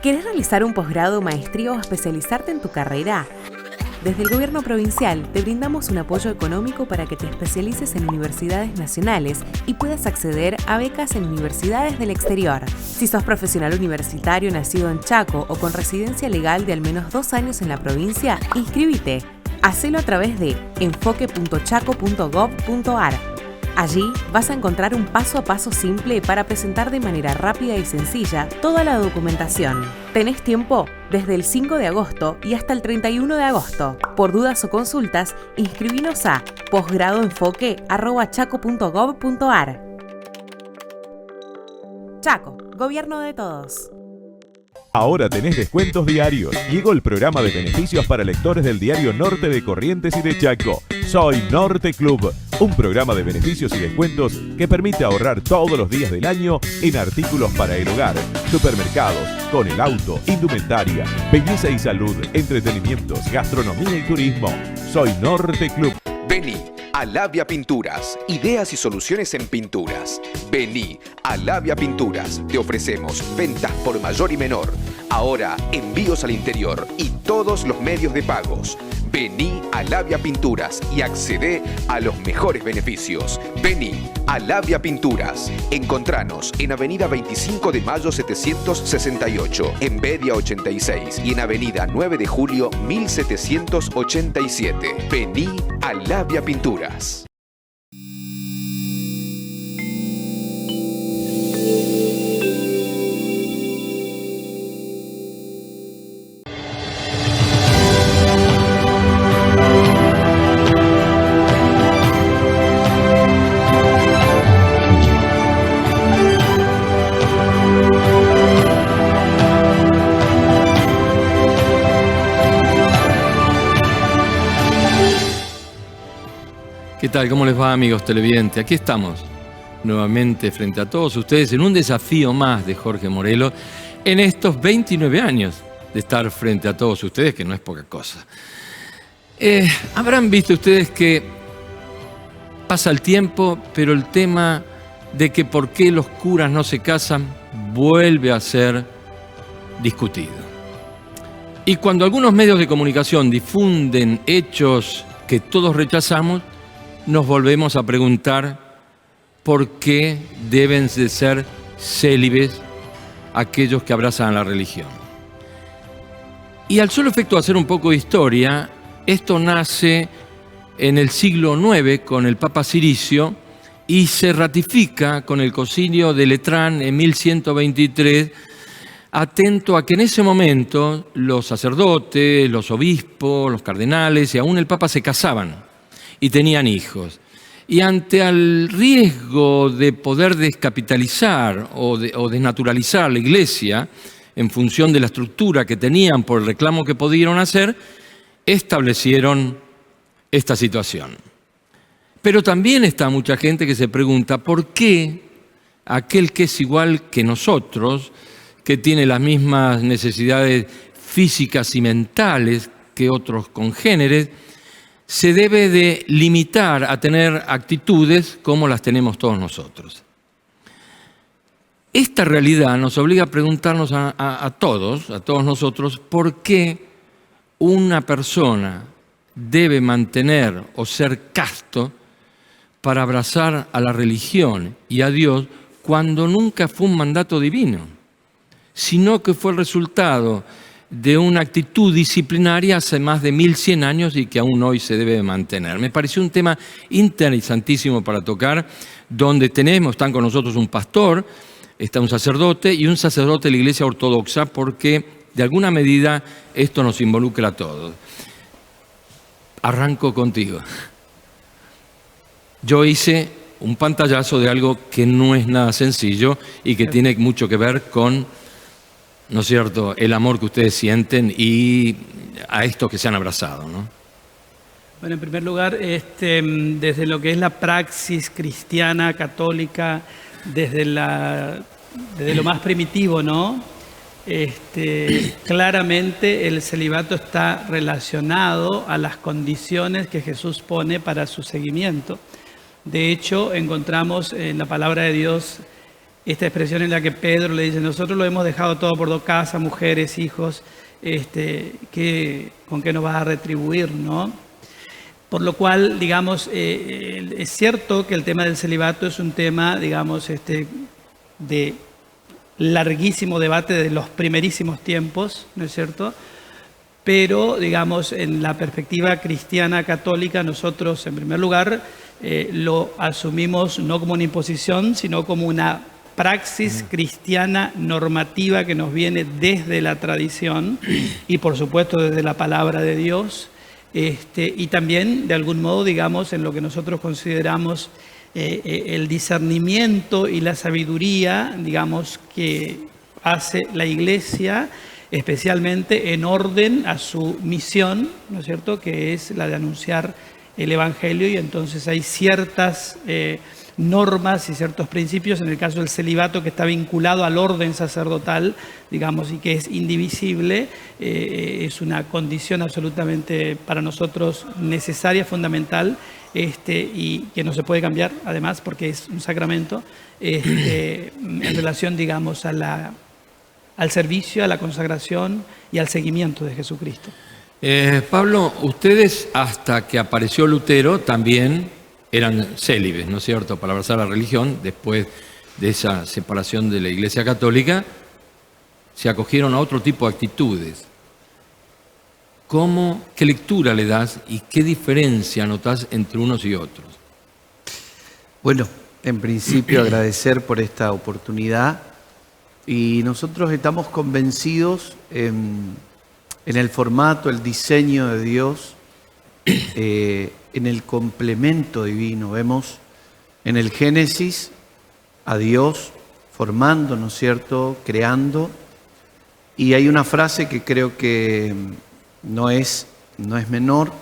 ¿Querés realizar un posgrado, maestría o especializarte en tu carrera? Desde el Gobierno Provincial te brindamos un apoyo económico para que te especialices en universidades nacionales y puedas acceder a becas en universidades del exterior. Si sos profesional universitario nacido en Chaco o con residencia legal de al menos 2 años en la provincia, inscríbete. Hacelo a través de enfoque.chaco.gov.ar. Allí vas a encontrar un paso a paso simple para presentar de manera rápida y sencilla toda la documentación. Tenés tiempo desde el 5 de agosto y hasta el 31 de agosto. Por dudas o consultas, inscribinos a posgradoenfoque@chaco.gov.ar. Chaco, Gobierno de todos. Ahora tenés descuentos diarios. Llegó el programa de beneficios para lectores del diario Norte de Corrientes y de Chaco. Soy Norte Club, un programa de beneficios y descuentos que permite ahorrar todos los días del año en artículos para el hogar, supermercados, con el auto, indumentaria, belleza y salud, entretenimientos, gastronomía y turismo. Soy Norte Club. Vení a Labia Pinturas, ideas y soluciones en pinturas. Vení a Labia Pinturas, te ofrecemos ventas por mayor y menor. Ahora envíos al interior y todos los medios de pagos. Vení a Labia Pinturas y accedé a los mejores beneficios. Vení a Labia Pinturas. Encontranos en Avenida 25 de Mayo 768, en Bedia 86 y en Avenida 9 de Julio 1787. Vení a Labia Pinturas. ¿Qué tal? ¿Cómo les va, amigos televidentes? Aquí estamos, nuevamente frente a todos ustedes en un desafío más de Jorge Morelo en estos 29 años de estar frente a todos ustedes, que no es poca cosa. Habrán visto ustedes que pasa el tiempo, pero el tema de que por qué los curas no se casan vuelve a ser discutido. Y cuando algunos medios de comunicación difunden hechos que todos rechazamos, nos volvemos a preguntar por qué deben de ser célibes aquellos que abrazan la religión. Y al solo efecto de hacer un poco de historia, esto nace en el siglo IX con el Papa Ciricio y se ratifica con el Concilio de Letrán en 1123, atento a que en ese momento los sacerdotes, los obispos, los cardenales y aún el Papa se casaban y tenían hijos. Y ante el riesgo de poder descapitalizar o desnaturalizar la Iglesia en función de la estructura que tenían por el reclamo que pudieron hacer, establecieron esta situación. Pero también está mucha gente que se pregunta por qué aquel que es igual que nosotros, que tiene las mismas necesidades físicas y mentales que otros congéneres, se debe de limitar a tener actitudes como las tenemos todos nosotros. Esta realidad nos obliga a preguntarnos a todos nosotros, por qué una persona debe mantener o ser casto para abrazar a la religión y a Dios cuando nunca fue un mandato divino, sino que fue el resultado de una actitud disciplinaria hace más de 1100 años y que aún hoy se debe de mantener. Me pareció un tema interesantísimo para tocar, donde están con nosotros un pastor, está un sacerdote y un sacerdote de la Iglesia Ortodoxa, porque de alguna medida esto nos involucra a todos. Arranco contigo. Yo hice un pantallazo de algo que no es nada sencillo y que tiene mucho que ver con, ¿no es cierto?, el amor que ustedes sienten y a estos que se han abrazado, ¿no? Bueno, en primer lugar, desde lo que es la praxis cristiana, católica, desde lo más primitivo, ¿no? Claramente el celibato está relacionado a las condiciones que Jesús pone para su seguimiento. De hecho, encontramos en la palabra de Dios esta expresión en la que Pedro le dice, nosotros lo hemos dejado todo por casa, mujeres, hijos, ¿con qué nos vas a retribuir, no? Por lo cual, digamos, es cierto que el tema del celibato es un tema, digamos, de larguísimo debate de los primerísimos tiempos, ¿no es cierto? Pero, digamos, en la perspectiva cristiana católica, nosotros, en primer lugar, lo asumimos no como una imposición, sino como una praxis cristiana normativa que nos viene desde la tradición y, por supuesto, desde la palabra de Dios. Y también, de algún modo, digamos, en lo que nosotros consideramos el discernimiento y la sabiduría, digamos, que hace la Iglesia, especialmente en orden a su misión, ¿no es cierto?, que es la de anunciar el Evangelio, y entonces hay ciertas normas y ciertos principios, en el caso del celibato, que está vinculado al orden sacerdotal, digamos, y que es indivisible, es una condición absolutamente para nosotros necesaria, fundamental, y que no se puede cambiar, además, porque es un sacramento, en relación, digamos, al servicio, a la consagración y al seguimiento de Jesucristo. Pablo, ustedes hasta que apareció Lutero también eran célibes, ¿no es cierto?, para abrazar la religión. Después de esa separación de la Iglesia Católica, se acogieron a otro tipo de actitudes. ¿Qué lectura le das y qué diferencia notás entre unos y otros? Bueno, en principio agradecer por esta oportunidad, y nosotros estamos convencidos en el formato, el diseño de Dios, en el complemento divino. Vemos en el Génesis a Dios formando, ¿no es cierto?, creando, y hay una frase que creo que no es menor,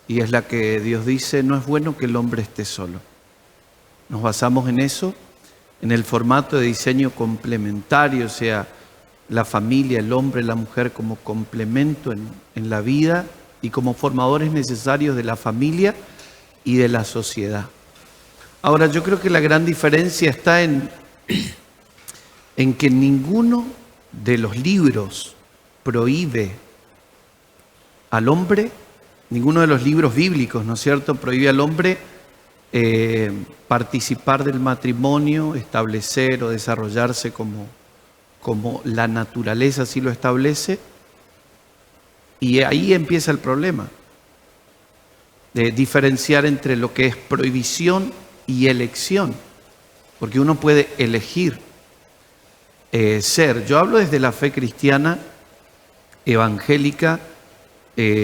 y es la que Dios dice: no es bueno que el hombre esté solo. Nos basamos en eso, en el formato de diseño complementario, o sea, la familia, el hombre, la mujer como complemento en la vida y como formadores necesarios de la familia y de la sociedad. Ahora, yo creo que la gran diferencia está en que ninguno de los libros prohíbe al hombre, ninguno de los libros bíblicos, ¿no es cierto?, prohíbe al hombre participar del matrimonio, establecer o desarrollarse como la naturaleza así lo establece. Y ahí empieza el problema de diferenciar entre lo que es prohibición y elección, porque uno puede elegir ser. Yo hablo desde la fe cristiana evangélica.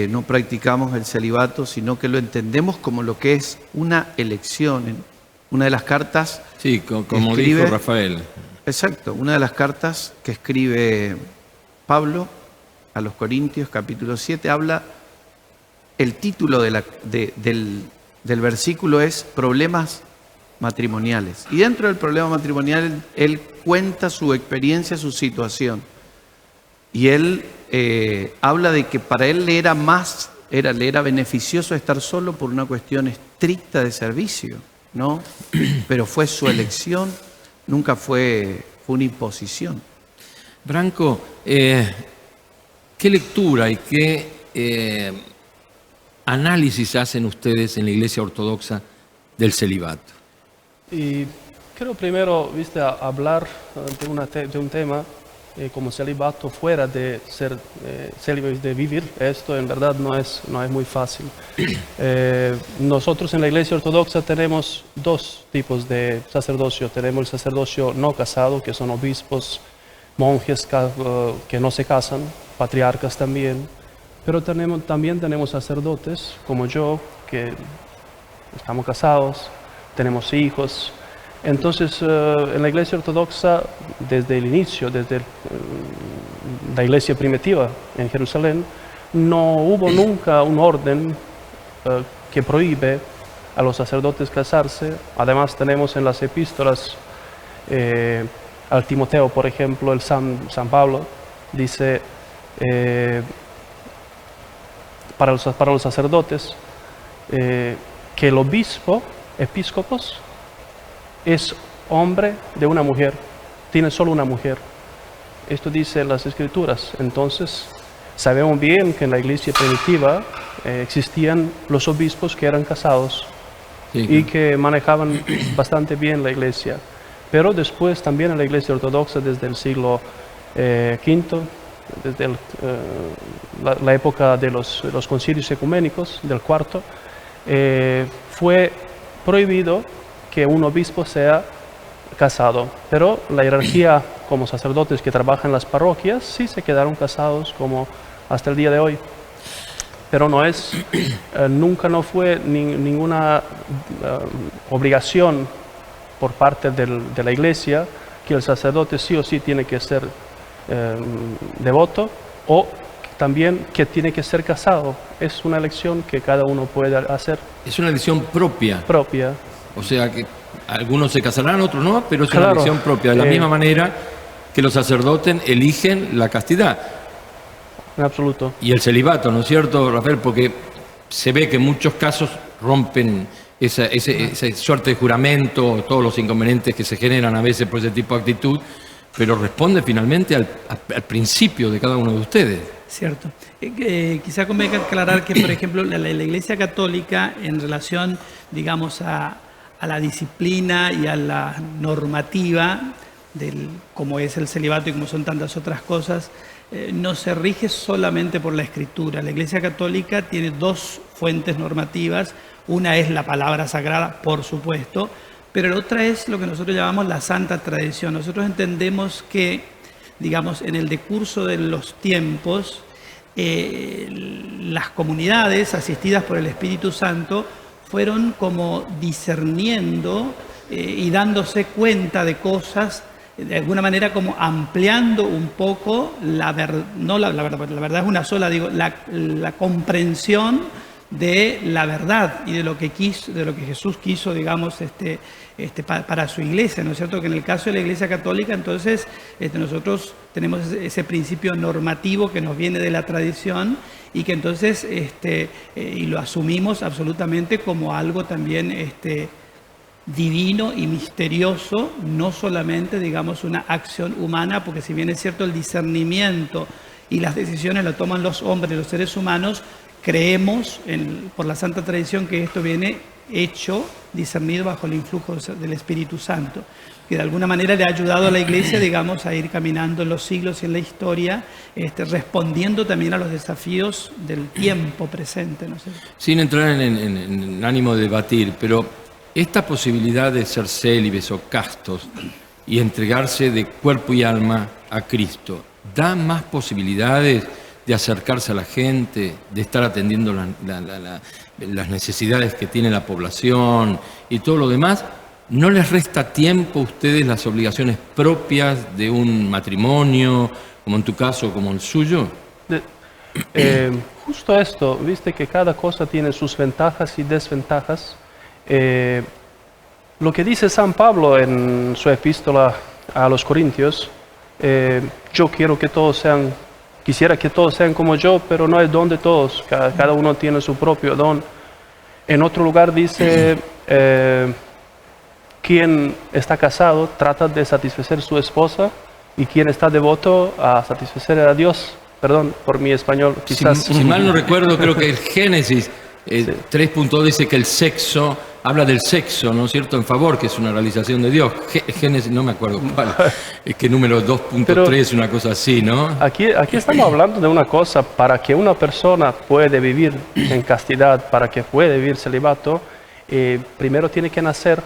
No practicamos el celibato, sino que lo entendemos como lo que es una elección. En una de las cartas, sí, como escribe, dijo Rafael. Exacto, una de las cartas que escribe Pablo a los Corintios, capítulo 7, habla, el título del versículo es Problemas matrimoniales. Y dentro del problema matrimonial, él cuenta su experiencia, su situación. Y él habla de que para él le era beneficioso estar solo por una cuestión estricta de servicio, ¿no? Pero fue su elección, nunca fue una imposición. Branco, ¿qué lectura y qué análisis hacen ustedes en la Iglesia Ortodoxa del celibato? Y quiero primero, hablar de un tema como celibato fuera de ser célibe, de vivir. Esto en verdad no es muy fácil. Nosotros en la Iglesia Ortodoxa tenemos dos tipos de sacerdocio. Tenemos el sacerdocio no casado, que son obispos, monjes que no se casan, patriarcas también, pero también tenemos sacerdotes como yo, que estamos casados, tenemos hijos. Entonces, en la Iglesia Ortodoxa, desde el inicio, desde la Iglesia primitiva en Jerusalén, no hubo nunca un orden que prohíbe a los sacerdotes casarse. Además, tenemos en las epístolas al Timoteo, por ejemplo, el San Pablo dice para los sacerdotes que el obispo, episcopos, es hombre de una mujer tiene solo una mujer. Esto dice en las Escrituras. Entonces, sabemos bien que en la iglesia primitiva existían los obispos que eran casados y que manejaban bastante bien la iglesia. Pero después también en la iglesia ortodoxa desde el siglo V, desde la época de los concilios ecuménicos del cuarto, fue prohibido que un obispo sea casado, pero la jerarquía como sacerdotes que trabajan en las parroquias sí se quedaron casados como hasta el día de hoy. Pero no es, nunca no fue ninguna obligación por parte de la iglesia que el sacerdote sí o sí tiene que ser devoto o también que tiene que ser casado. Es una elección que cada uno puede hacer. Es una elección propia. Propia. O sea que algunos se casarán, otros no, pero es Claro. una elección propia. De la misma manera que los sacerdotes eligen la castidad. En absoluto. Y el celibato, ¿no es cierto, Rafael? Porque se ve que en muchos casos rompen esa suerte de juramento, todos los inconvenientes que se generan a veces por ese tipo de actitud, pero responde finalmente al principio de cada uno de ustedes. Cierto. Quizá convenga aclarar que, por ejemplo, la Iglesia Católica, en relación, digamos, a la disciplina y a la normativa, como es el celibato y como son tantas otras cosas, no se rige solamente por la Escritura. La Iglesia Católica tiene dos fuentes normativas. Una es la palabra sagrada, por supuesto, pero la otra es lo que nosotros llamamos la santa tradición. Nosotros entendemos que, digamos, en el decurso de los tiempos, las comunidades asistidas por el Espíritu Santo fueron como discerniendo y dándose cuenta de cosas, de alguna manera como ampliando un poco la verdad es una sola, digo, la comprensión de la verdad y de lo que Jesús quiso, digamos, para su iglesia, ¿no es cierto? Que en el caso de la Iglesia Católica, entonces, nosotros tenemos ese principio normativo que nos viene de la tradición y que entonces, y lo asumimos absolutamente como algo también, divino y misterioso, no solamente, digamos, una acción humana, porque si bien es cierto el discernimiento y las decisiones lo toman los hombres, los seres humanos, creemos por la santa tradición que esto viene hecho, discernido bajo el influjo del Espíritu Santo, que de alguna manera le ha ayudado a la Iglesia, digamos, a ir caminando en los siglos y en la historia, respondiendo también a los desafíos del tiempo presente, ¿no sé? Sin entrar en ánimo de debatir, pero esta posibilidad de ser célibes o castos y entregarse de cuerpo y alma a Cristo, ¿da más posibilidades de acercarse a la gente, de estar atendiendo las necesidades que tiene la población y todo lo demás? ¿No les resta tiempo a ustedes las obligaciones propias de un matrimonio, como en tu caso, como el suyo? Justo esto, viste que cada cosa tiene sus ventajas y desventajas. Lo que dice San Pablo en su epístola a los Corintios, quisiera que todos sean como yo, pero no es don de todos, cada uno tiene su propio don. En otro lugar dice, quien está casado trata de satisfacer a su esposa y quien está devoto a satisfacer a Dios. Perdón por mi español, quizás. Si mal no recuerdo, creo que el Génesis 3.2 dice que el sexo, habla del sexo, ¿no es cierto?, en favor, que es una realización de Dios. Génesis, no me acuerdo cuál, es que número 2.3, una cosa así, ¿no? Aquí estamos hablando de una cosa, para que una persona pueda vivir en castidad, para que pueda vivir celibato, primero tiene que nacer.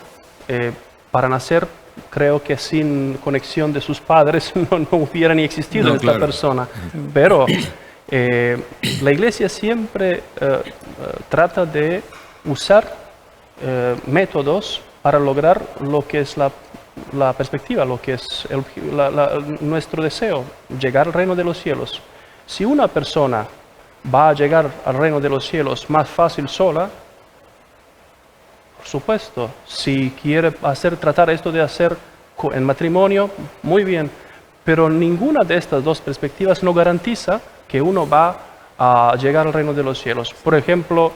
Para nacer, creo que sin conexión de sus padres no hubiera ni existido esta persona. Pero la Iglesia siempre trata de usar métodos para lograr lo que es la perspectiva, lo que es nuestro deseo, llegar al reino de los cielos. Si una persona va a llegar al reino de los cielos más fácil sola, por supuesto, si quiere tratar esto de hacer en matrimonio, muy bien, pero ninguna de estas dos perspectivas no garantiza que uno va a llegar al reino de los cielos. Por ejemplo,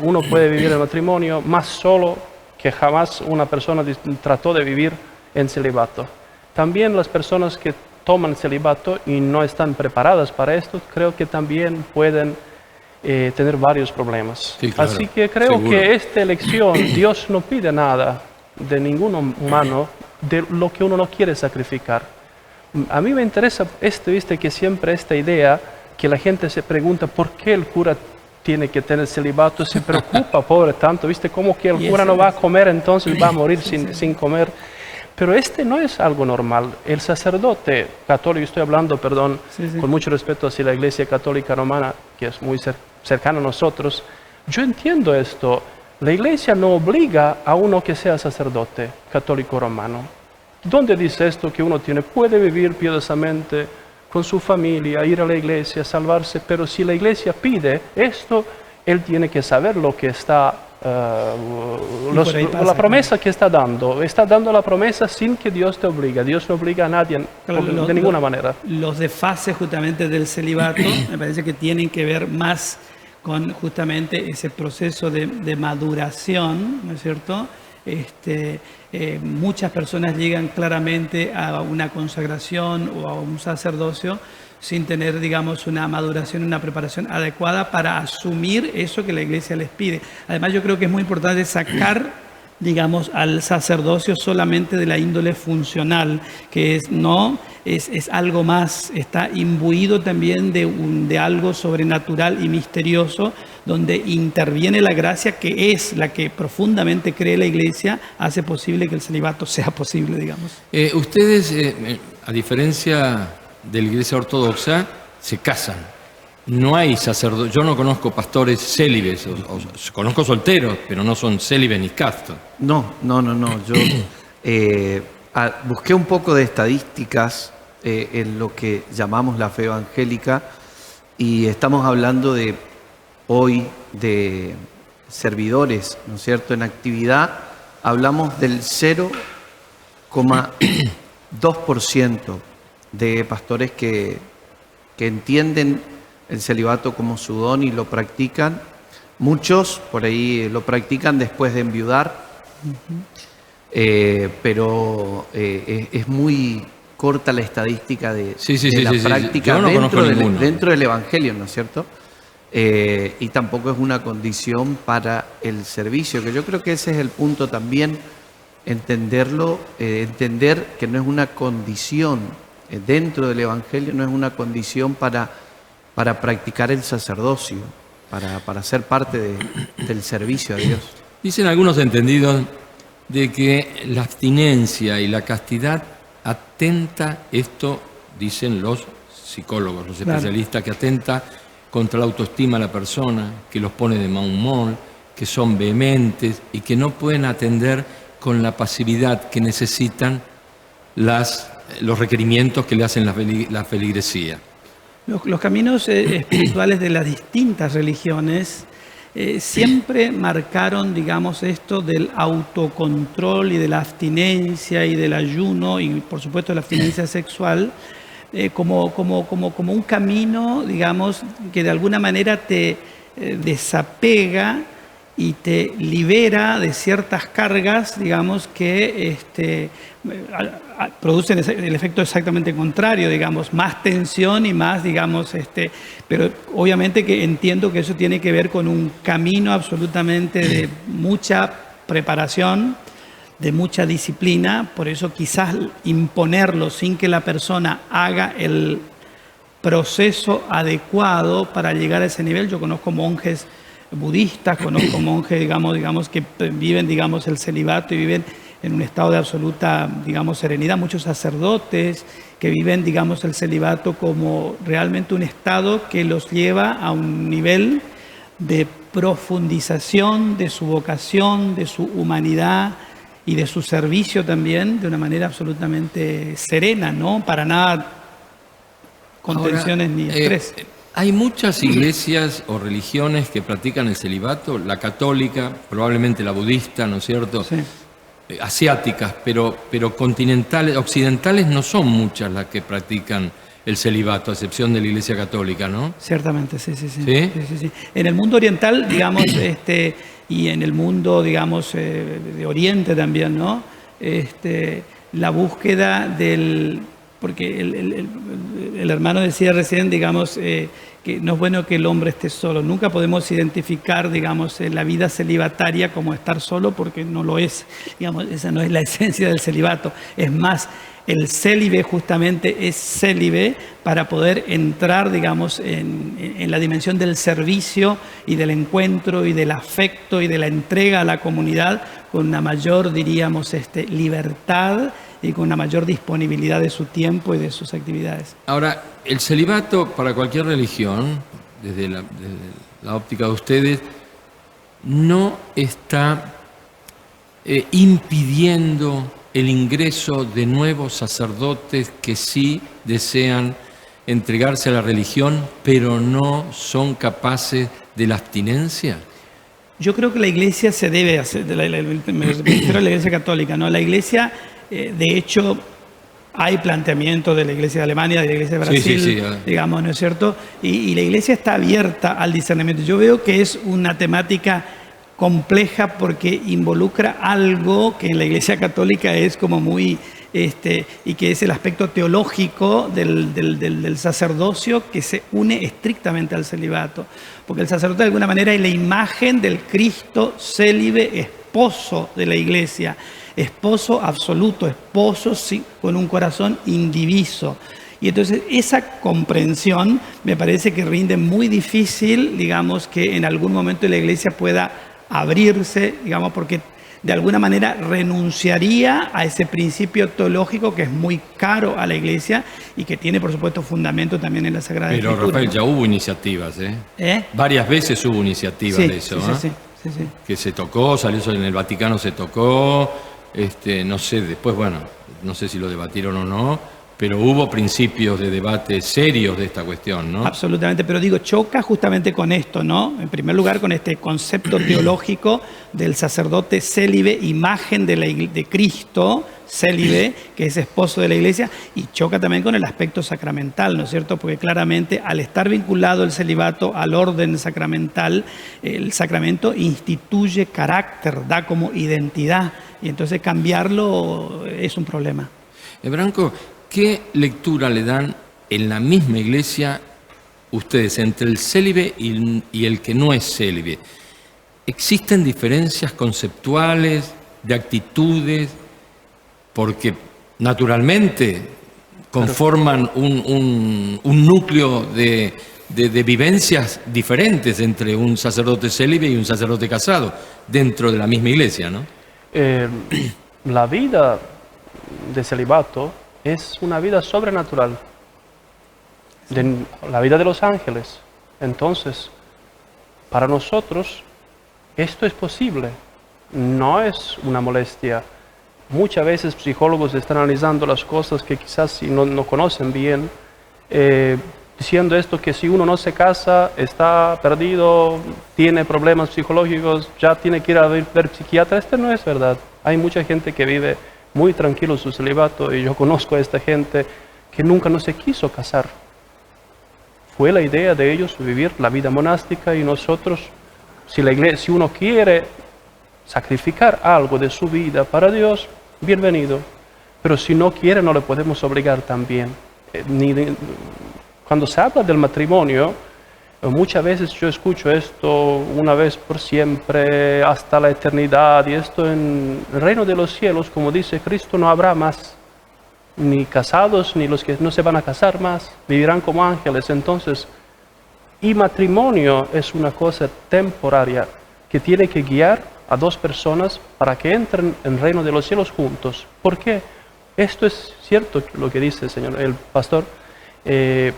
uno puede vivir el matrimonio más solo que jamás una persona trató de vivir en celibato. también las personas que toman celibato y no están preparadas para esto, creo que también pueden tener varios problemas. Sí, claro, así que creo seguro. que esta elección, Dios no pide nada de ningún humano de lo que uno no quiere sacrificar. A mí me interesa viste, que siempre esta idea que la gente se pregunta por qué el cura tiene que tener celibato, se preocupa, pobre tanto, viste, como que el cura no va a comer, entonces va a morir sin comer. Pero no es algo normal. El sacerdote católico, estoy hablando, perdón, con mucho respeto hacia la Iglesia Católica Romana, que es muy cercana a nosotros, yo entiendo esto. La Iglesia no obliga a uno que sea sacerdote católico romano. ¿Dónde dice esto que uno puede vivir piadosamente con su familia, ir a la Iglesia, salvarse? Pero si la Iglesia pide esto, él tiene que saber lo que está la promesa que está dando la promesa sin que Dios te obligue. Dios no obliga a nadie de ninguna manera. Los desfases justamente del celibato me parece que tienen que ver más con justamente ese proceso de maduración, ¿no es cierto? Muchas personas llegan claramente a una consagración o a un sacerdocio sin tener, digamos, una maduración, una preparación adecuada para asumir eso que la Iglesia les pide. Además, yo creo que es muy importante sacar, digamos, al sacerdocio solamente de la índole funcional, que es algo más, está imbuido también de algo sobrenatural y misterioso, donde interviene la gracia, que es la que profundamente cree la Iglesia, hace posible que el celibato sea posible, digamos. Ustedes, a diferencia de la Iglesia Ortodoxa, se casan. No hay sacerdotes. Yo no conozco pastores célibes, conozco solteros, pero no son célibes ni castos. No. Yo busqué un poco de estadísticas en lo que llamamos la fe evangélica, y estamos hablando hoy de servidores, ¿no es cierto?, en actividad. Hablamos del 0,2% de pastores que entienden el celibato como su don y lo practican. Muchos por ahí lo practican después de enviudar, pero es muy corta la estadística de la práctica dentro del Evangelio, ¿no es cierto? Y tampoco es una condición para el servicio, que yo creo que ese es el punto también, entender que no es una condición dentro del Evangelio, no es una condición para practicar el sacerdocio, para ser parte del servicio a Dios. Dicen algunos entendidos de que la abstinencia y la castidad atenta, esto dicen los psicólogos, los especialistas, que atenta contra la autoestima de la persona, que los pone de mal humor, que son vehementes y que no pueden atender con la pasividad que necesitan los requerimientos que le hacen la feligresía. Los caminos espirituales de las distintas religiones siempre marcaron, digamos, esto del autocontrol y de la abstinencia y del ayuno y, por supuesto, la abstinencia sexual como un camino, digamos, que de alguna manera te desapega y te libera de ciertas cargas, digamos, que producen el efecto exactamente contrario, digamos, más tensión y más, digamos, pero obviamente que entiendo que eso tiene que ver con un camino absolutamente de mucha preparación, de mucha disciplina. Por eso quizás imponerlo sin que la persona haga el proceso adecuado para llegar a ese nivel. Yo conozco monjes budistas, conozco monjes, digamos, que viven, digamos, el celibato y viven en un estado de absoluta, digamos, serenidad. Muchos sacerdotes que viven, digamos, el celibato como realmente un estado que los lleva a un nivel de profundización de su vocación, de su humanidad y de su servicio también, de una manera absolutamente serena, ¿no? Para nada con tensiones ni estrés. Hay muchas iglesias o religiones que practican el celibato, la católica, probablemente la budista, ¿no es cierto? Sí. Asiáticas, pero continentales, occidentales no son muchas las que practican el celibato, a excepción de la Iglesia Católica, ¿no? Ciertamente, sí. En el mundo oriental, digamos, y en el mundo, digamos, de Oriente también, ¿no? la búsqueda del... Porque el hermano decía recién, digamos, que no es bueno que el hombre esté solo. Nunca podemos identificar, digamos, la vida celibataria como estar solo, porque no lo es. Digamos, esa no es la esencia del celibato. Es más, el célibe justamente es célibe para poder entrar, digamos, en la dimensión del servicio y del encuentro y del afecto y de la entrega a la comunidad con una mayor, diríamos, libertad y con una mayor disponibilidad de su tiempo y de sus actividades. Ahora, el celibato para cualquier religión, desde la óptica de ustedes, no está impidiendo el ingreso de nuevos sacerdotes que sí desean entregarse a la religión, pero no son capaces de la abstinencia. Yo creo que la Iglesia se debe hacer, me refiero a la Iglesia católica, ¿no? La Iglesia, de hecho, hay planteamiento de la Iglesia de Alemania, de la Iglesia de Brasil, sí, digamos, ¿no es cierto? Y la Iglesia está abierta al discernimiento. Yo veo que es una temática compleja porque involucra algo que en la Iglesia católica es como muy... y que es el aspecto teológico del sacerdocio que se une estrictamente al celibato. Porque el sacerdote de alguna manera es la imagen del Cristo célibe, esposo de la Iglesia, esposo absoluto, esposo con un corazón indiviso. Y entonces esa comprensión me parece que rinde muy difícil, digamos, que en algún momento la Iglesia pueda abrirse, digamos, porque de alguna manera renunciaría a ese principio teológico que es muy caro a la Iglesia y que tiene, por supuesto, fundamento también en la Sagrada Escritura. Pero, Rafael, ya hubo iniciativas, Varias veces hubo iniciativas de eso, sí. Que se tocó, salió en el Vaticano, se tocó, no sé, después, bueno, no sé si lo debatieron o no, pero hubo principios de debate serios de esta cuestión, ¿no? Absolutamente, pero digo, choca justamente con esto, ¿no? En primer lugar, con este concepto teológico del sacerdote célibe, imagen de Cristo, célibe, que es esposo de la Iglesia, y choca también con el aspecto sacramental, ¿no es cierto? Porque claramente al estar vinculado el celibato al orden sacramental, el sacramento instituye carácter, da como identidad, y entonces cambiarlo es un problema. Branco, ¿qué lectura le dan en la misma Iglesia ustedes entre el célibe y el que no es célibe? ¿Existen diferencias conceptuales, de actitudes? Porque naturalmente conforman un núcleo de vivencias diferentes entre un sacerdote célibe y un sacerdote casado dentro de la misma Iglesia, ¿no? La vida de celibato es una vida sobrenatural, la vida de los ángeles. Entonces, para nosotros, esto es posible, no es una molestia. Muchas veces psicólogos están analizando las cosas que quizás no conocen bien, diciendo esto que si uno no se casa, está perdido, tiene problemas psicológicos, ya tiene que ir a ver psiquiatra. Esto no es verdad. Hay mucha gente que vive muy tranquilo su celibato, y yo conozco a esta gente que nunca no se quiso casar. Fue la idea de ellos vivir la vida monástica, y nosotros, si uno quiere sacrificar algo de su vida para Dios, bienvenido. Pero si no quiere, no le podemos obligar también. Cuando se habla del matrimonio, muchas veces yo escucho esto, una vez por siempre, hasta la eternidad, y esto en el reino de los cielos, como dice Cristo, no habrá más ni casados, ni los que no se van a casar más, vivirán como ángeles. Entonces, y matrimonio es una cosa temporaria que tiene que guiar a dos personas para que entren en el reino de los cielos juntos. ¿Por qué? Esto es cierto lo que dice el pastor, que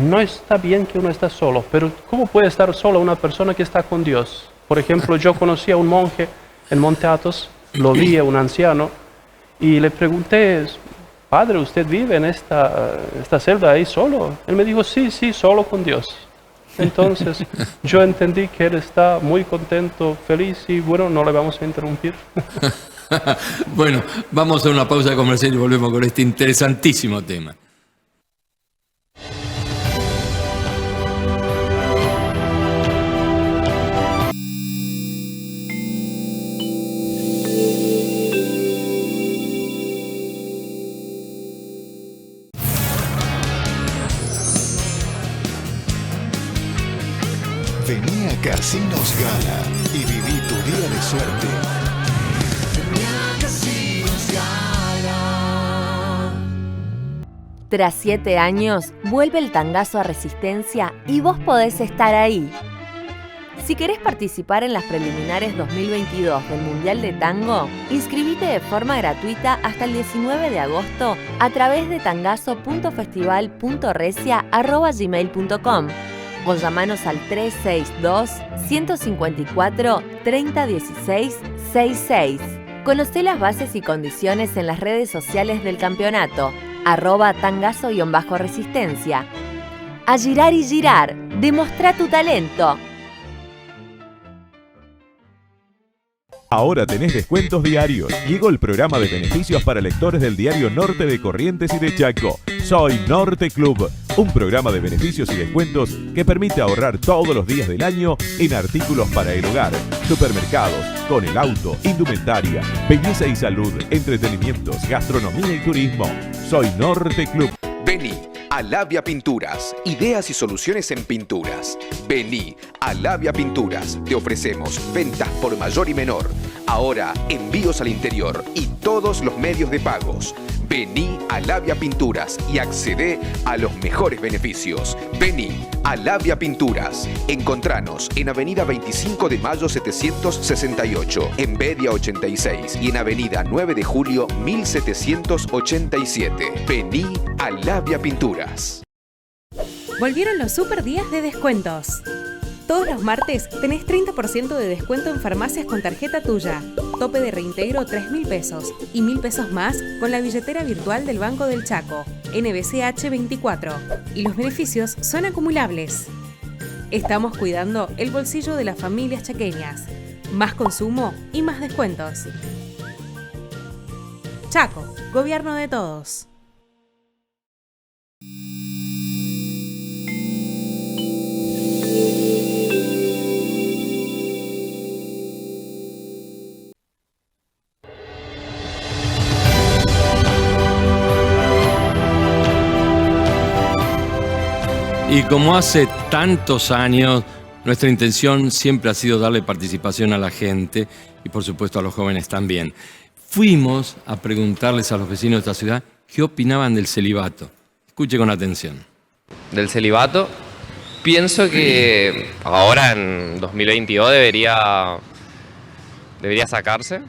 no está bien que uno esté solo, pero ¿cómo puede estar solo una persona que está con Dios? Por ejemplo, yo conocí a un monje en Monte Athos, lo vi a un anciano, y le pregunté: Padre, ¿usted vive en esta celda ahí solo? Él me dijo: sí, solo con Dios. Entonces yo entendí que él está muy contento, feliz, y bueno, no le vamos a interrumpir. Bueno, vamos a una pausa comercial y volvemos con este interesantísimo tema. Casinos Gala y viví tu día de suerte. Casinos Gala. Tras 7 años, vuelve el tangazo a Resistencia y vos podés estar ahí. Si querés participar en las preliminares 2022 del Mundial de Tango, inscribite de forma gratuita hasta el 19 de agosto a través de tangazo.festival.recia@gmail.com o llamanos al 362-154-3016-66. Conocé las bases y condiciones en las redes sociales del campeonato, @tangazo_resistencia. A girar y girar, demostrá tu talento. Ahora tenés descuentos diarios. Llegó el programa de beneficios para lectores del diario Norte de Corrientes y de Chaco. Soy Norte Club, un programa de beneficios y descuentos que permite ahorrar todos los días del año en artículos para el hogar, supermercados, con el auto, indumentaria, belleza y salud, entretenimientos, gastronomía y turismo. Soy Norte Club. Vení a Labia Pinturas, ideas y soluciones en pinturas. Vení a Labia Pinturas, te ofrecemos ventas por mayor y menor. Ahora envíos al interior y todos los medios de pagos. Vení a Labia Pinturas y accedé a los mejores beneficios. Vení a Labia Pinturas. Encontranos en Avenida 25 de Mayo 768, en Bedia 86 y en Avenida 9 de Julio 1787. Vení a Labia Pinturas. Volvieron los super días de descuentos. Todos los martes tenés 30% de descuento en farmacias con tarjeta tuya. Tope de reintegro 3.000 pesos y 1.000 pesos más con la billetera virtual del Banco del Chaco, NBCH 24. Y los beneficios son acumulables. Estamos cuidando el bolsillo de las familias chaqueñas. Más consumo y más descuentos. Chaco, gobierno de todos. Y como hace tantos años, nuestra intención siempre ha sido darle participación a la gente y por supuesto a los jóvenes también. Fuimos a preguntarles a los vecinos de esta ciudad qué opinaban del celibato. Escuche con atención. Del celibato, pienso que ahora en 2022 debería sacarse.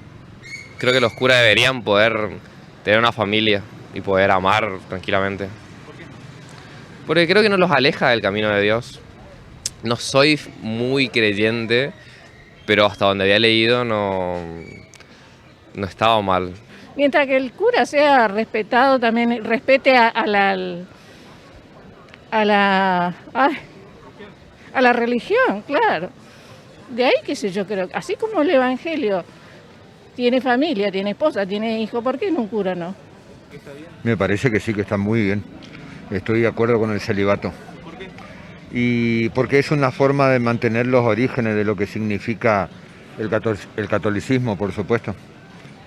Creo que los curas deberían poder tener una familia y poder amar tranquilamente. Porque creo que no los aleja del camino de Dios. No soy muy creyente, pero hasta donde había leído no estaba mal. Mientras que el cura sea respetado, también respete a la religión, claro. De ahí, qué sé yo, creo, así como el Evangelio tiene familia, tiene esposa, tiene hijo, ¿por qué no un cura no? Me parece que sí, que está muy bien. Estoy de acuerdo con el celibato. ¿Por qué? Y porque es una forma de mantener los orígenes de lo que significa el catolicismo, por supuesto.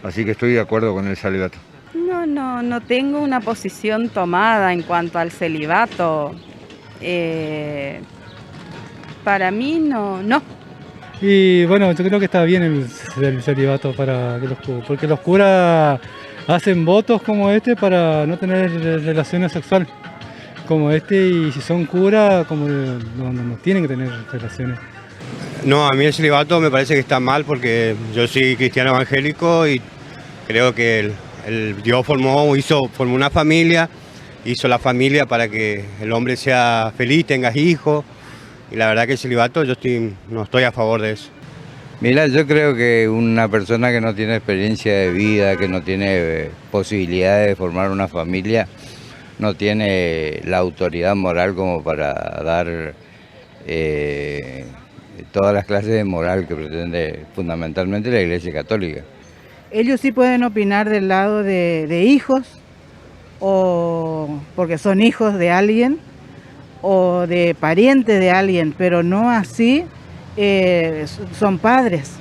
Así que estoy de acuerdo con el celibato. No tengo una posición tomada en cuanto al celibato. Para mí no. Y bueno, yo creo que está bien el celibato porque los curas hacen votos como este para no tener relaciones sexuales como este, y si son curas como no tienen que tener relaciones. No, a mí el celibato me parece que está mal porque yo soy cristiano evangélico y creo que el Dios formó una familia, hizo la familia para que el hombre sea feliz, tenga hijos, y la verdad que el celibato no estoy a favor de eso. Mira, yo creo que una persona que no tiene experiencia de vida, que no tiene posibilidades de formar una familia, no tiene la autoridad moral como para dar todas las clases de moral que pretende fundamentalmente la Iglesia Católica. Ellos sí pueden opinar del lado de hijos, o porque son hijos de alguien, o de parientes de alguien, pero no así son padres.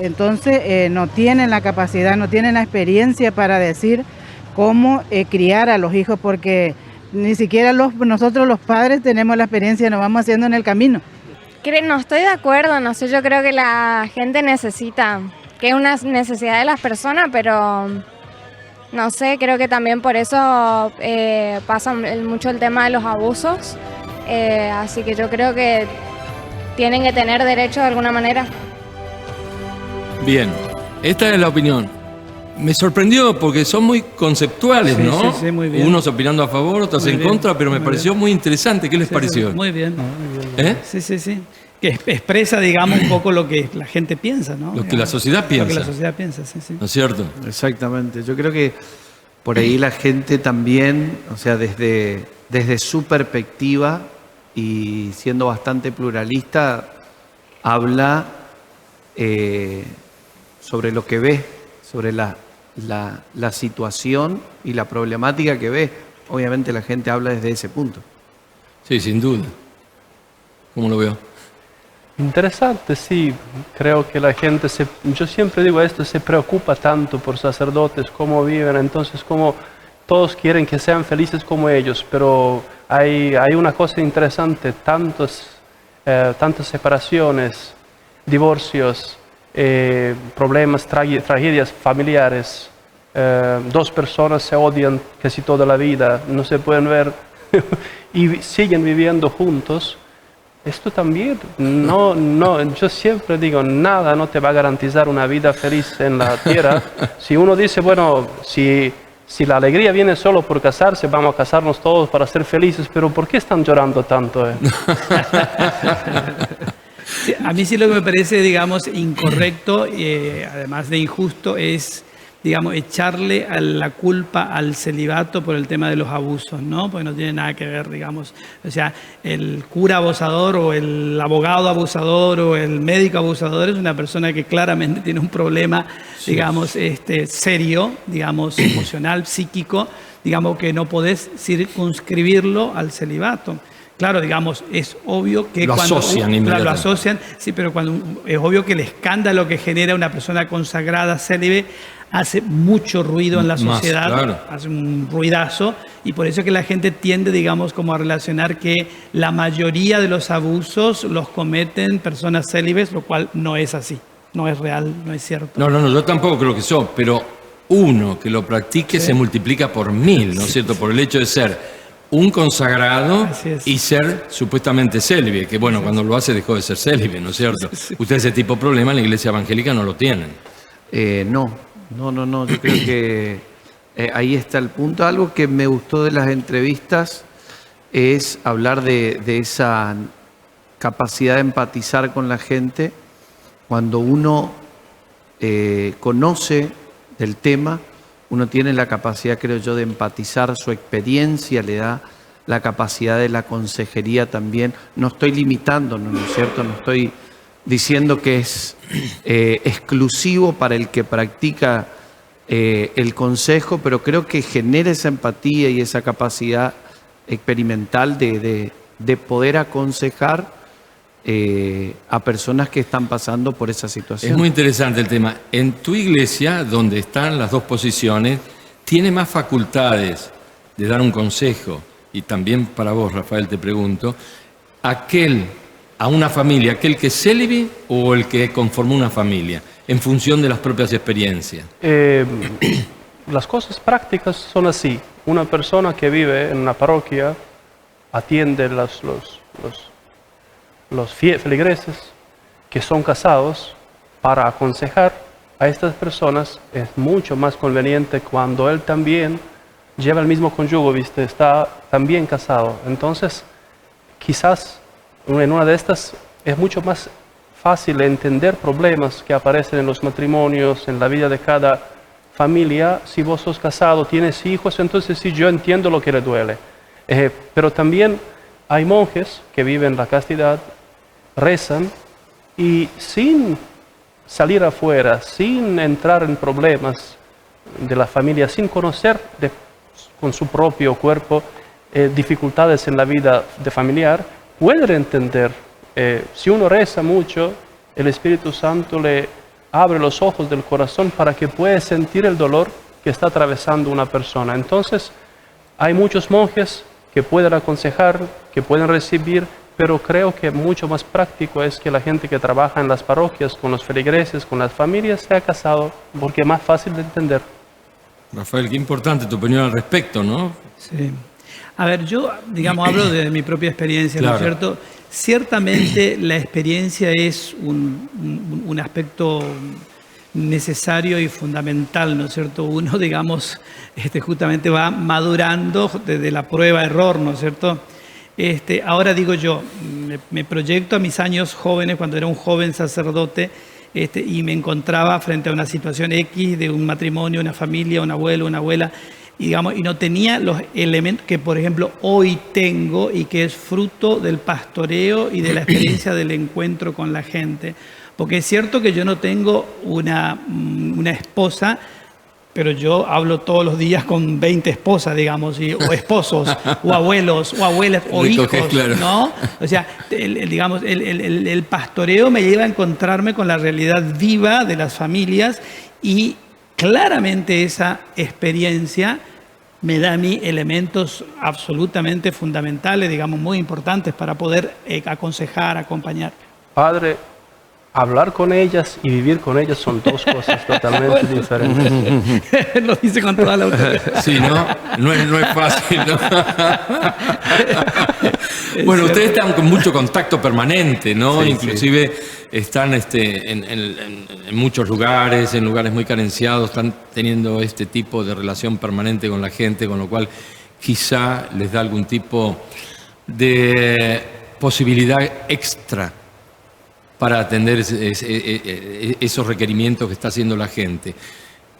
Entonces no tienen la capacidad, no tienen la experiencia para decir cómo criar a los hijos, porque ni siquiera nosotros los padres tenemos la experiencia, nos vamos haciendo en el camino. No estoy de acuerdo, no sé, yo creo que la gente necesita, que es una necesidad de las personas, pero no sé, creo que también por eso pasa mucho el tema de los abusos, así que yo creo que tienen que tener derecho de alguna manera. Bien, esta es la opinión. Me sorprendió porque son muy conceptuales, Sí, ¿no? sí, muy bien. Unos opinando a favor, otros Muy en bien, contra, pero me muy pareció bien. muy interesante. ¿Qué les pareció? Muy bien. ¿Eh? Sí, sí, sí. Que expresa, digamos, un poco lo que la gente piensa, ¿no? Lo que la sociedad Lo piensa. que la sociedad piensa, sí, sí. ¿No es cierto? Exactamente. Yo creo que por ahí la gente también, o sea, desde su perspectiva y siendo bastante pluralista, habla sobre lo que ve, sobre la situación y la problemática que ve. Obviamente la gente habla desde ese punto. Sí, sin duda. ¿Cómo lo veo? Interesante, sí. Creo que la gente, yo siempre digo esto, se preocupa tanto por sacerdotes, cómo viven, entonces como todos quieren que sean felices como ellos, pero hay una cosa interesante, tantas separaciones, divorcios, problemas, tragedias familiares, dos personas se odian casi toda la vida, no se pueden ver y siguen viviendo juntos. Esto también, yo siempre digo, nada no te va a garantizar una vida feliz en la tierra. Si uno dice, bueno, si la alegría viene solo por casarse, vamos a casarnos todos para ser felices, pero ¿por qué están llorando tanto? Sí, a mí sí lo que me parece, digamos, incorrecto, además de injusto, es, digamos, echarle la culpa al celibato por el tema de los abusos, ¿no? Porque no tiene nada que ver, digamos. O sea, el cura abusador o el abogado abusador o el médico abusador es una persona que claramente tiene un problema, digamos, serio, digamos, emocional, psíquico, digamos, que no podés circunscribirlo al celibato. Claro, digamos, es obvio que lo cuando asocian claro, lo inmediatamente. asocian, sí, pero cuando es obvio que el escándalo que genera una persona consagrada célibe hace mucho ruido en la Más, sociedad, claro. hace un ruidazo, y por eso que la gente tiende, digamos, como a relacionar que la mayoría de los abusos los cometen personas célibes, lo cual no es así, no es real, no es cierto. No, yo tampoco creo que eso, pero uno que lo practique se multiplica por 1000, ¿no es cierto? Por el hecho de ser un consagrado y ser supuestamente célibe, que bueno, cuando lo hace dejó de ser célibe, ¿no es cierto? Ustedes ese tipo de problema en la iglesia evangélica no lo tienen. No, yo creo que ahí está el punto. Algo que me gustó de las entrevistas es hablar de esa capacidad de empatizar con la gente. Cuando uno conoce del tema, uno tiene la capacidad, creo yo, de empatizar, su experiencia le da la capacidad de la consejería también. No estoy limitándonos, ¿no es cierto? No estoy diciendo que es exclusivo para el que practica el consejo, pero creo que genera esa empatía y esa capacidad experimental de poder aconsejar a personas que están pasando por esa situación. Es muy interesante el tema. En tu iglesia, donde están las dos posiciones, tiene más facultades de dar un consejo, y también para vos, Rafael, te pregunto, a una familia, aquel que es célibe o el que conformó una familia, en función de las propias experiencias. Las cosas prácticas son así. Una persona que vive en una parroquia atiende los feligreses que son casados para aconsejar a estas personas. Es mucho más conveniente cuando él también lleva el mismo cónyuge, ¿viste? Está también casado. Entonces, quizás en una de estas es mucho más fácil entender problemas que aparecen en los matrimonios, en la vida de cada familia. Si vos sos casado, tienes hijos, entonces sí, yo entiendo lo que le duele. Pero también hay monjes que viven la castidad, rezan y sin salir afuera, sin entrar en problemas de la familia, sin conocer con su propio cuerpo dificultades en la vida de familiar, pueden entender. Si uno reza mucho, el Espíritu Santo le abre los ojos del corazón para que pueda sentir el dolor que está atravesando una persona. Entonces, hay muchos monjes que pueden aconsejar, que pueden recibir, pero creo que mucho más práctico es que la gente que trabaja en las parroquias, con los feligreses, con las familias, sea casado, porque es más fácil de entender. Rafael, qué importante tu opinión al respecto, ¿no? Sí. A ver, yo, digamos, hablo de mi propia experiencia, Claro. ¿no es cierto? Ciertamente la experiencia es un aspecto necesario y fundamental, ¿no es cierto? Uno, digamos, justamente va madurando desde la prueba-error, ¿no es cierto? Ahora digo yo, me proyecto a mis años jóvenes, cuando era un joven sacerdote, y me encontraba frente a una situación X de un matrimonio, una familia, un abuelo, una abuela, y, digamos, y no tenía los elementos que, por ejemplo, hoy tengo y que es fruto del pastoreo y de la experiencia del encuentro con la gente. Porque es cierto que yo no tengo una esposa, pero yo hablo todos los días con 20 esposas, digamos, o esposos, o abuelos, o abuelas, o hijos, claro. ¿no? O sea, digamos, el pastoreo me lleva a encontrarme con la realidad viva de las familias y claramente esa experiencia me da a mí elementos absolutamente fundamentales, digamos, muy importantes para poder aconsejar, acompañar. Padre, hablar con ellas y vivir con ellas son dos cosas totalmente diferentes. Lo dice con toda la autoridad. Sí, ¿no? No es fácil, ¿no? Bueno, ustedes están con mucho contacto permanente, ¿no? Sí, Inclusive están en muchos lugares, en lugares muy carenciados, están teniendo este tipo de relación permanente con la gente, con lo cual quizá les da algún tipo de posibilidad extra para atender esos requerimientos que está haciendo la gente.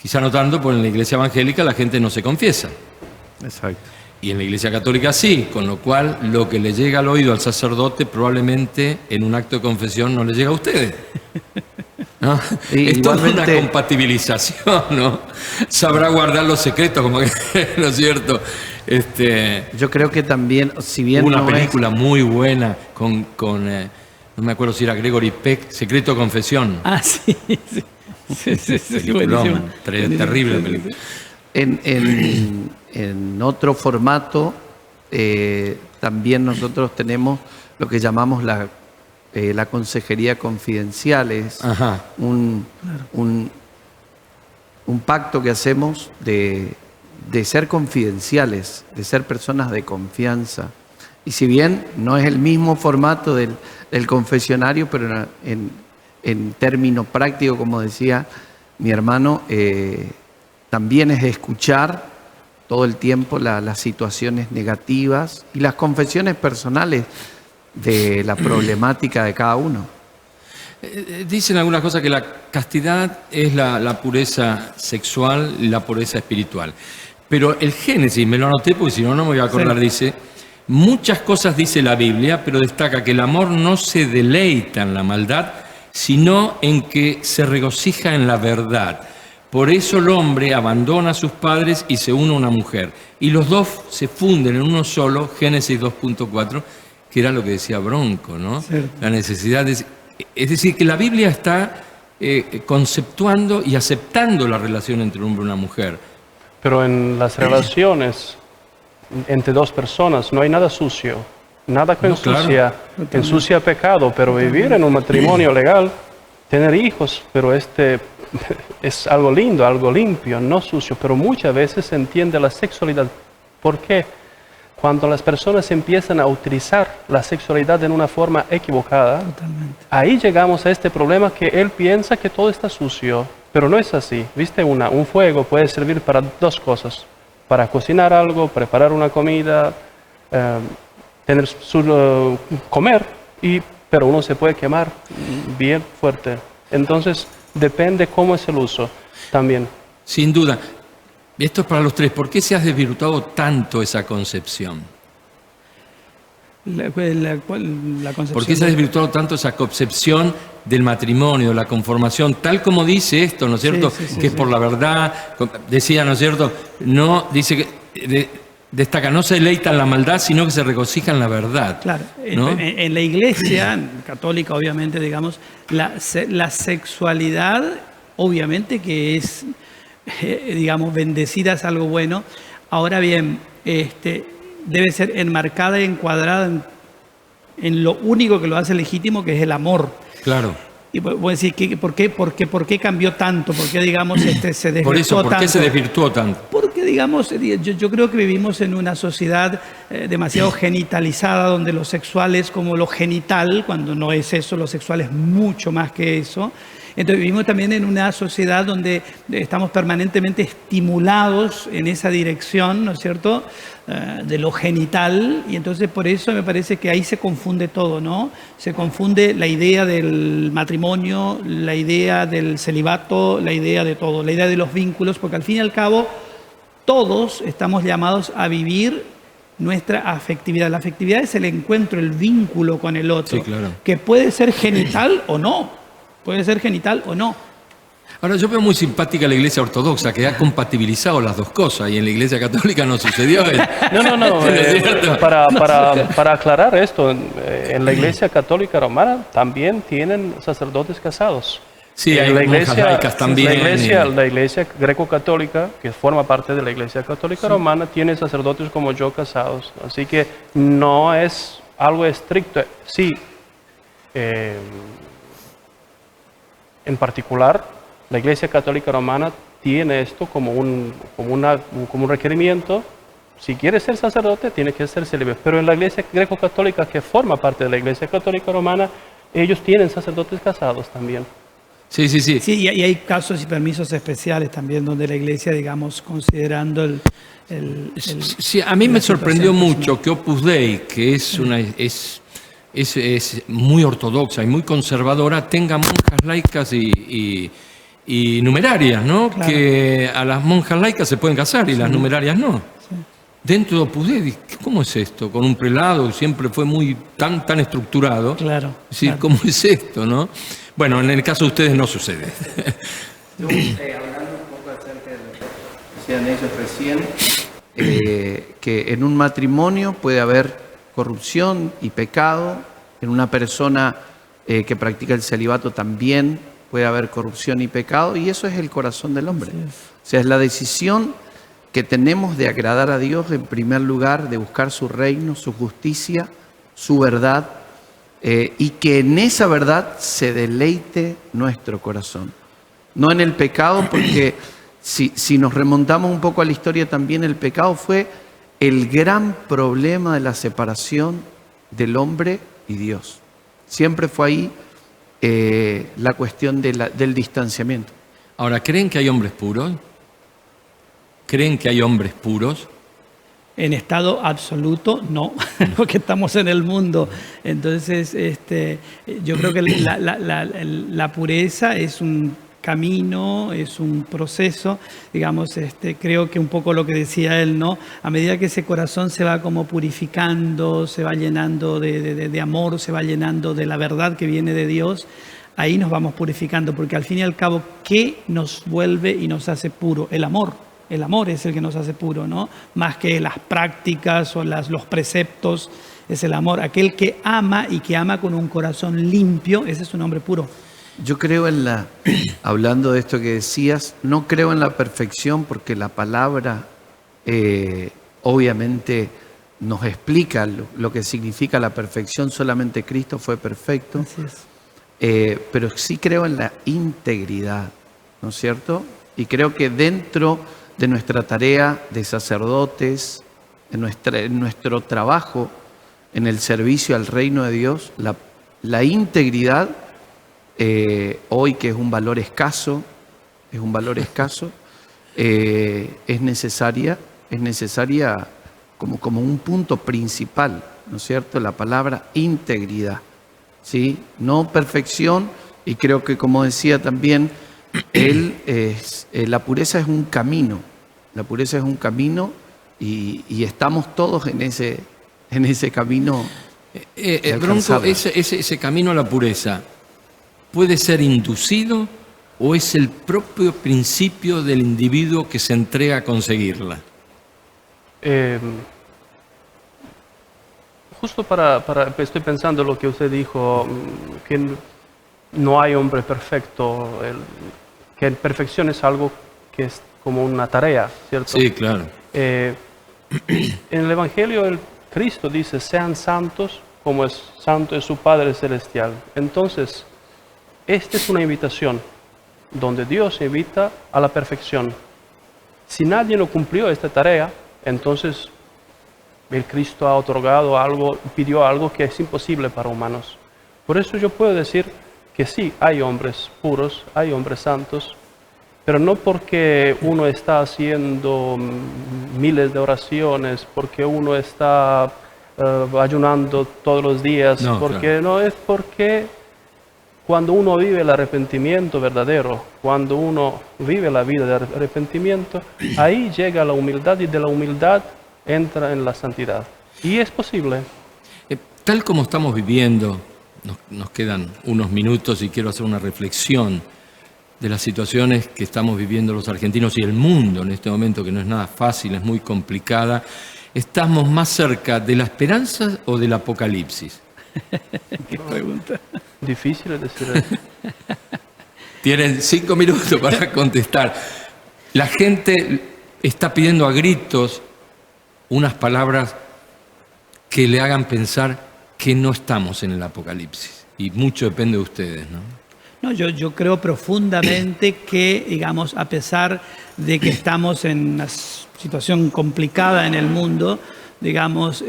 Quizá no tanto, porque en la iglesia evangélica la gente no se confiesa. Exacto. Y en la iglesia católica sí, con lo cual lo que le llega al oído al sacerdote probablemente en un acto de confesión no le llega a ustedes. ¿No? Es toda una compatibilización, ¿no? Sabrá guardar los secretos, como que, ¿no es cierto? Yo creo que también, si bien una no película muy buena con no me acuerdo si era Gregory Peck, Secreto de Confesión. Ah, sí, sí. Sí, buenísima. Terrible película. En otro formato, también nosotros tenemos lo que llamamos la consejería confidencial. Es un pacto que hacemos de ser confidenciales, de ser personas de confianza. Y si bien no es el mismo formato del confesionario, pero en términos prácticos, como decía mi hermano, también es escuchar todo el tiempo las situaciones negativas y las confesiones personales de la problemática de cada uno. Dicen algunas cosas que la castidad es la pureza sexual y la pureza espiritual. Pero el Génesis, me lo anoté porque si no, no me voy a acordar, sí. Dice, muchas cosas dice la Biblia, pero destaca que el amor no se deleita en la maldad, sino en que se regocija en la verdad. Por eso el hombre abandona a sus padres y se une a una mujer. Y los dos se funden en uno solo, Génesis 2.4, que era lo que decía Bronco, ¿no? Cierto. La necesidad de... Es decir, que la Biblia está conceptuando y aceptando la relación entre un hombre y una mujer. Pero en las relaciones entre dos personas no hay nada sucio, nada que ensucia, ensucia pecado, pero vivir en un matrimonio legal, tener hijos, pero es algo lindo, algo limpio, no sucio, pero muchas veces se entiende la sexualidad. ¿Por qué? Cuando las personas empiezan a utilizar la sexualidad en una forma equivocada, ahí llegamos a este problema que él piensa que todo está sucio, pero no es así. ¿Viste? Un fuego puede servir para dos cosas, para cocinar algo, preparar una comida, comer, pero uno se puede quemar bien fuerte. Entonces, depende cómo es el uso también. Sin duda. Esto es para los tres. ¿Por qué se ha desvirtuado tanto esa concepción? La concepción. ¿Por qué se ha desvirtuado tanto esa concepción del matrimonio, la conformación, tal como dice esto, ¿no es cierto? Que es por la verdad, decía, ¿no es cierto? No, dice que destaca, no se deleita en la maldad, sino que se regocija en la verdad. Claro, ¿no? En la iglesia católica, obviamente, digamos, la sexualidad, obviamente que es, digamos, bendecida, es algo bueno. Ahora bien, debe ser enmarcada y encuadrada en lo único que lo hace legítimo, que es el amor. Claro. Y voy a decir, ¿por qué cambió tanto? ¿Por qué, digamos, se desvirtuó Por eso, ¿por qué tanto? se desvirtuó tanto? Porque, digamos, yo creo que vivimos en una sociedad demasiado genitalizada, donde lo sexual es como lo genital, cuando no es eso, lo sexual es mucho más que eso. Entonces vivimos también en una sociedad donde estamos permanentemente estimulados en esa dirección, ¿no es cierto?, de lo genital, y entonces por eso me parece que ahí se confunde todo, ¿no? Se confunde la idea del matrimonio, la idea del celibato, la idea de todo, la idea de los vínculos, porque al fin y al cabo todos estamos llamados a vivir nuestra afectividad. La afectividad es el encuentro, el vínculo con el otro, Sí, claro. que puede ser genital o no. Puede ser genital o no. Ahora, yo veo muy simpática la Iglesia Ortodoxa, que ha compatibilizado las dos cosas, y en la Iglesia Católica no sucedió. No. Para aclarar esto, en la Iglesia Católica Romana también tienen sacerdotes casados. Sí, hay monjas laicas también. La Iglesia Greco-Católica, que forma parte de la Iglesia Católica Romana, tiene sacerdotes como yo casados. Así que no es algo estricto. Sí, en particular, la Iglesia Católica Romana tiene esto como un requerimiento. Si quieres ser sacerdote, tienes que ser célibe. Pero en la Iglesia Greco-Católica, que forma parte de la Iglesia Católica Romana, ellos tienen sacerdotes casados también. Sí. Sí, y hay casos y permisos especiales también donde la Iglesia, digamos, considerando el Sí, a mí me sorprendió mucho que Opus Dei, que es muy ortodoxa y muy conservadora, tenga monjas laicas y numerarias, ¿no? Claro. Que a las monjas laicas se pueden casar y las numerarias no. Sí. Dentro de Opus Dei, ¿cómo es esto? Con un prelado siempre fue muy tan estructurado. Claro. Es decir, ¿cómo es esto, no? Bueno, en el caso de ustedes no sucede. Hablando un poco acerca de lo que decían ellos recién, que en un matrimonio puede haber corrupción y pecado, en una persona que practica el celibato también puede haber corrupción y pecado, y eso es el corazón del hombre. O sea, es la decisión que tenemos de agradar a Dios en primer lugar, de buscar su reino, su justicia, su verdad, y que en esa verdad se deleite nuestro corazón. No en el pecado, porque si nos remontamos un poco a la historia también, el pecado fue el gran problema de la separación del hombre y Dios. Siempre fue ahí la cuestión del distanciamiento. Ahora, ¿creen que hay hombres puros? ¿Creen que hay hombres puros? En estado absoluto, no, porque estamos en el mundo. Entonces, yo creo que la pureza es un camino, es un proceso, digamos, creo que un poco lo que decía él, ¿no? A medida que ese corazón se va como purificando, se va llenando de amor, se va llenando de la verdad que viene de Dios, ahí nos vamos purificando, porque al fin y al cabo, ¿qué nos vuelve y nos hace puro? El amor. El amor es el que nos hace puro, ¿no? Más que las prácticas o los preceptos, es el amor. Aquel que ama y que ama con un corazón limpio, ese es un hombre puro. Yo creo hablando de esto que decías, no creo en la perfección porque la palabra obviamente nos explica lo que significa la perfección, solamente Cristo fue perfecto. Así es. Pero sí creo en la integridad, ¿no es cierto? Y creo que dentro de nuestra tarea de sacerdotes, en nuestro trabajo, en el servicio al reino de Dios, la integridad, hoy que es un valor escaso, es necesaria como un punto principal, ¿no es cierto? La palabra integridad, ¿sí? No perfección, y creo que, como decía también, la pureza es un camino. La pureza es un camino y estamos todos en ese camino. Bronco, ese camino a la pureza, ¿puede ser inducido o es el propio principio del individuo que se entrega a conseguirla? Justo estoy pensando lo que usted dijo, que no hay hombre perfecto, que perfección es algo que es como una tarea, ¿cierto? Sí, claro. En el Evangelio Cristo dice, sean santos como es santo es su Padre Celestial. Entonces, esta es una invitación donde Dios invita a la perfección. Si nadie no cumplió esta tarea, entonces el Cristo ha otorgado algo, pidió algo que es imposible para humanos. Por eso yo puedo decir que sí, hay hombres puros, hay hombres santos, pero no porque uno está haciendo miles de oraciones, porque uno está ayunando todos los días, No, porque claro. no es porque cuando uno vive el arrepentimiento verdadero, cuando uno vive la vida de arrepentimiento, ahí llega la humildad y de la humildad entra en la santidad. Y es posible. Tal como estamos viviendo, nos quedan unos minutos y quiero hacer una reflexión de las situaciones que estamos viviendo los argentinos y el mundo en este momento, que no es nada fácil, es muy complicada. ¿Estamos más cerca de la esperanza o del apocalipsis? Qué pregunta. Difícil es decir eso. Tienen 5 minutos para contestar. La gente está pidiendo a gritos unas palabras que le hagan pensar que no estamos en el apocalipsis. Y mucho depende de ustedes, ¿no? No, yo creo profundamente que, digamos, a pesar de que estamos en una situación complicada en el mundo, digamos,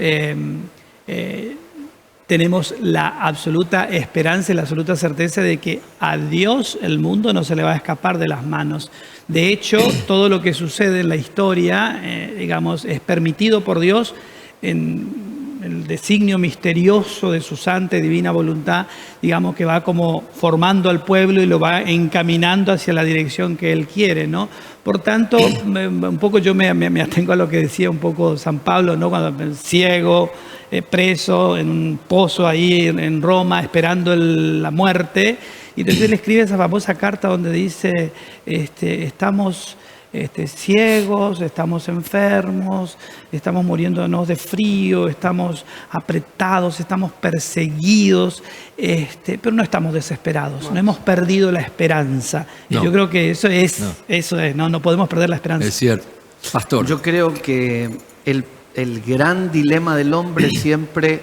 tenemos la absoluta esperanza y la absoluta certeza de que a Dios el mundo no se le va a escapar de las manos. De hecho, todo lo que sucede en la historia, digamos, es permitido por Dios en el designio misterioso de su santa y divina voluntad, digamos, que va como formando al pueblo y lo va encaminando hacia la dirección que Él quiere, ¿no? Por tanto, un poco yo me atengo a lo que decía un poco San Pablo, ¿no? Cuando ciego, preso en un pozo ahí en Roma, esperando la muerte, y entonces él escribe esa famosa carta donde dice, estamos ciegos, estamos enfermos, estamos muriéndonos de frío, estamos apretados, estamos perseguidos, pero no estamos desesperados, no hemos perdido la esperanza. No. Y yo creo que eso es, no podemos perder la esperanza. Es cierto. Pastor. Yo creo que el gran dilema del hombre siempre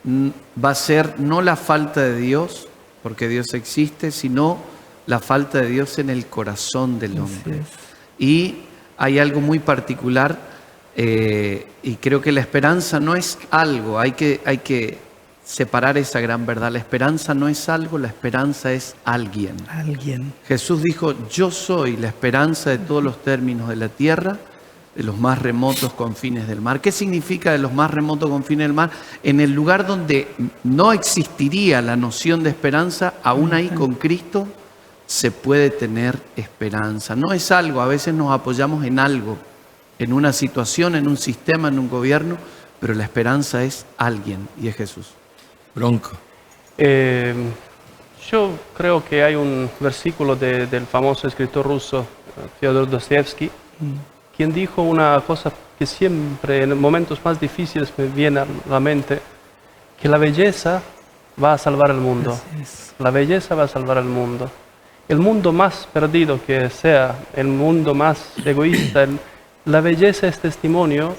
va a ser no la falta de Dios, porque Dios existe, sino la falta de Dios en el corazón del hombre. Y hay algo muy particular, y creo que la esperanza no es algo, hay que separar esa gran verdad. La esperanza no es algo, la esperanza es alguien. Alguien. Jesús dijo, yo soy la esperanza de todos los términos de la tierra, de los más remotos confines del mar. ¿Qué significa de los más remotos confines del mar? En el lugar donde no existiría la noción de esperanza, aún ahí con Cristo se puede tener esperanza. No es algo, a veces nos apoyamos en algo, en una situación, en un sistema, en un gobierno, pero la esperanza es alguien y es Jesús. Bronco. Yo creo que hay un versículo del famoso escritor ruso Fyodor Dostoyevsky, quien dijo una cosa que siempre en momentos más difíciles me viene a la mente, que la belleza va a salvar el mundo. La belleza va a salvar el mundo. El mundo más perdido que sea, el mundo más egoísta, la belleza es testimonio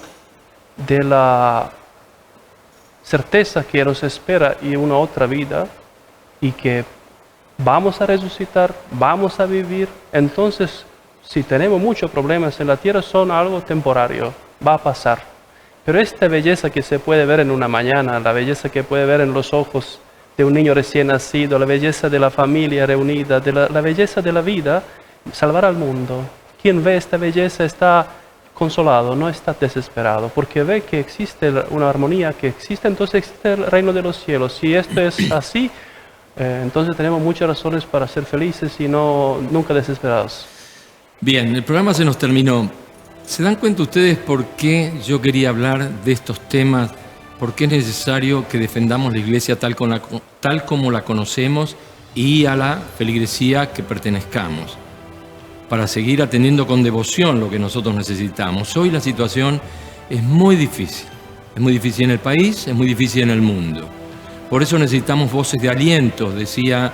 de la certeza que nos espera y una otra vida y que vamos a resucitar, vamos a vivir. Entonces, si tenemos muchos problemas en la tierra, son algo temporario, va a pasar. Pero esta belleza que se puede ver en una mañana, la belleza que puede ver en los ojos de un niño recién nacido, la belleza de la familia reunida, la belleza de la vida, salvará al mundo. Quien ve esta belleza está consolado, no está desesperado, porque ve que existe una armonía, que existe, entonces existe el reino de los cielos. Si esto es así, entonces tenemos muchas razones para ser felices y nunca desesperados. Bien, el programa se nos terminó. ¿Se dan cuenta ustedes por qué yo quería hablar de estos temas? ¿Por qué es necesario que defendamos la Iglesia tal como la conocemos y a la feligresía que pertenezcamos? Para seguir atendiendo con devoción lo que nosotros necesitamos. Hoy la situación es muy difícil. Es muy difícil en el país, es muy difícil en el mundo. Por eso necesitamos voces de aliento. Decía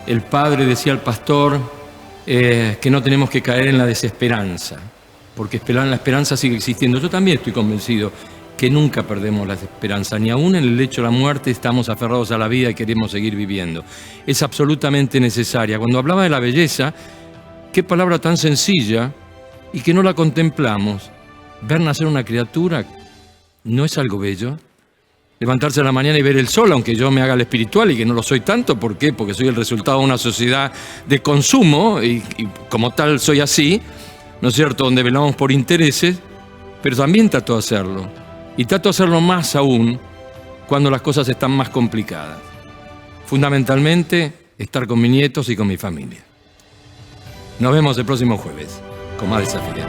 el padre, decía el pastor, que no tenemos que caer en la desesperanza, porque la esperanza sigue existiendo. Yo también estoy convencido que nunca perdemos la esperanza, ni aún en el lecho de la muerte estamos aferrados a la vida y queremos seguir viviendo. Es absolutamente necesaria. Cuando hablaba de la belleza, qué palabra tan sencilla y que no la contemplamos. Ver nacer una criatura no es algo bello. Levantarse a la mañana y ver el sol, aunque yo me haga el espiritual y que no lo soy tanto. ¿Por qué? Porque soy el resultado de una sociedad de consumo y como tal soy así, ¿no es cierto?, donde velamos por intereses, pero también trato de hacerlo. Y trato de hacerlo más aún cuando las cosas están más complicadas. Fundamentalmente, estar con mis nietos y con mi familia. Nos vemos el próximo jueves con más Desafío.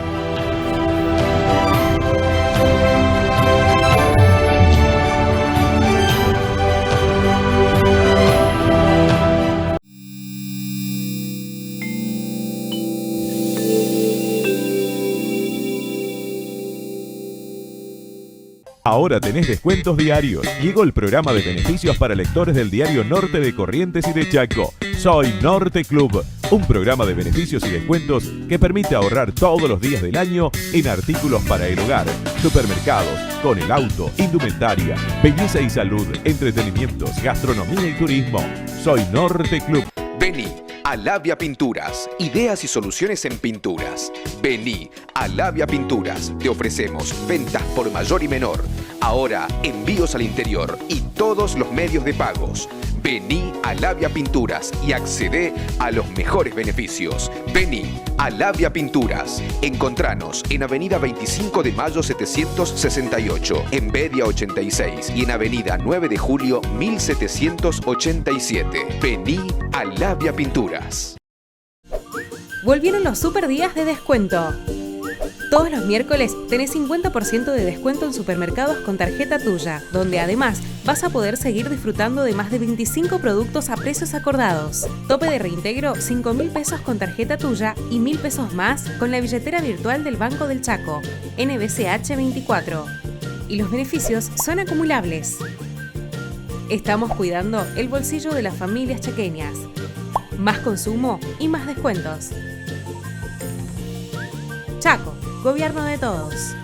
Ahora tenés descuentos diarios. Llegó el programa de beneficios para lectores del diario Norte de Corrientes y de Chaco. Soy Norte Club, un programa de beneficios y descuentos que permite ahorrar todos los días del año en artículos para el hogar, supermercados, con el auto, indumentaria, belleza y salud, entretenimientos, gastronomía y turismo. Soy Norte Club. Vení a Labia Pinturas, ideas y soluciones en pinturas. Vení a Labia Pinturas, te ofrecemos ventas por mayor y menor. Ahora envíos al interior y todos los medios de pagos. Vení a Labia Pinturas y accedé a los mejores beneficios. Vení a Labia Pinturas. Encontranos en Avenida 25 de Mayo 768, en Bedia 86 y en Avenida 9 de Julio 1787. Vení a Labia Pinturas. Volvieron los super días de descuento. Todos los miércoles tenés 50% de descuento en supermercados con tarjeta tuya, donde además vas a poder seguir disfrutando de más de 25 productos a precios acordados. Tope de reintegro 5.000 pesos con tarjeta tuya y 1.000 pesos más con la billetera virtual del Banco del Chaco, NBCH 24. Y los beneficios son acumulables. Estamos cuidando el bolsillo de las familias chaqueñas. Más consumo y más descuentos. Chaco, gobierno de todos.